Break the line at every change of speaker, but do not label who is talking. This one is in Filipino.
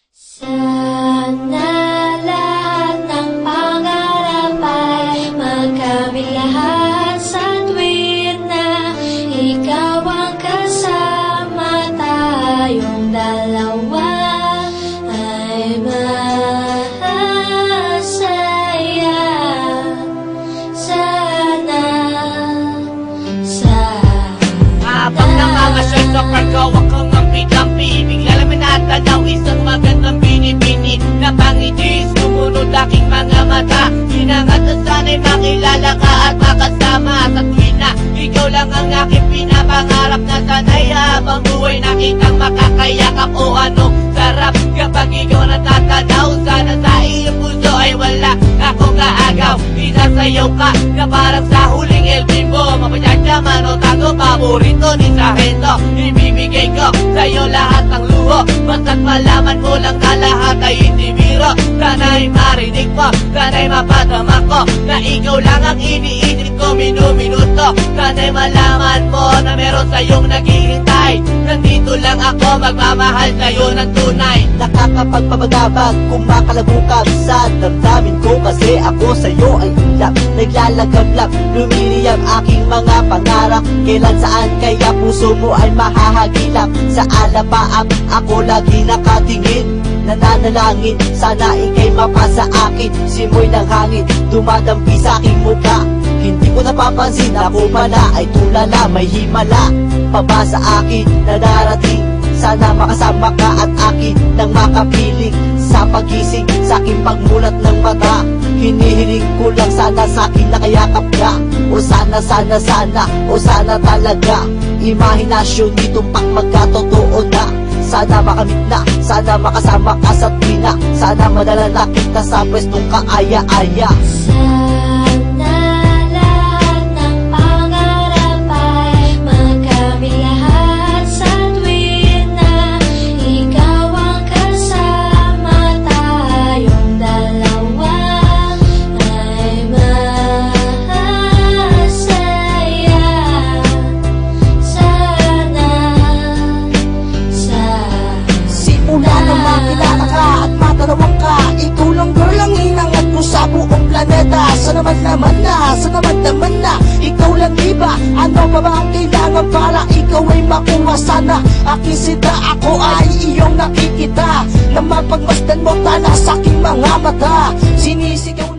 Sana lahat ng pangarap ay magkamit lahat sa tuwin na ikaw ang kasama, tayong dalawa ay masaya. Sana
habang nangangasyal sa paggawa kang ampi-dampi, bigla naman natanaw isang magandang bini-bini na pangitis, sumunod aking mga mata. Hinangat na sana'y makilala ka at makasama sa tuwin na ikaw lang ang aking pinapangarap, na sana'y habang buhay nakitang makakayakap. O anong sarap kapag ikaw natatanaw, sana sa iyong puso ay wala akong kaagaw. Isasayaw ka na parang sa huling El Bimbo, mapachadyaman o tango, paborito ni Sargento. Ibibigay ko sa'yo lahat ng luho, basta't malaman mo lang na lahat ay hindi biro. Sana'y marinig mo, sana'y mapatama ko na ikaw lang ang iniisip ko minuminuto. Sana'y malaman mo na meron sa'yong naghihintay, nandito lang ako magmamahal sa'yo ng tunay.
Nakakapagpabagabag, kumakalabukab sa damdamin ko, kasi ako sa'yo ay ilap, naglalagablab, lumiliyab aking mga pangarap. Kailan saan kaya puso mo ay mahahagilap? Sa alapaap ako lagi nakatingin, nananalangin sana ika'y mapasa akin. Simoy ng hangin dumadampi sa aking mukha, hindi ko napapansin ako pala ay tulala, may himala pa ba sa akin na darating. Sana makasama ka at akin nang makapiling sa pagising, sa aking pagmulat ng mata. Hinihiling ko lang sana sa akin nakayakap ka, o sana o sana talaga. Imahinasyon nitong magkatotoo na, sana makamit na, sana makasama ka sa tuwina, sana madala na kita sa pwestong kaaya-aya.
sana lahat ng pangarap ay magkamit lahat sa tuwin na ikaw ang kasama, tayong dalawa ay masaya.
Simula nang makilala ka at matanawang ka, ikaw lang girl ang inangat ko sa buong planeta. Sana naman na ikaw lang, diba? Ano pa ba ang kailangan para ikaw ay makuha? Sana aking sita, ako ay iyong nakikita, na mapagmasdan mo tala sa aking mga mata. Sinisigaw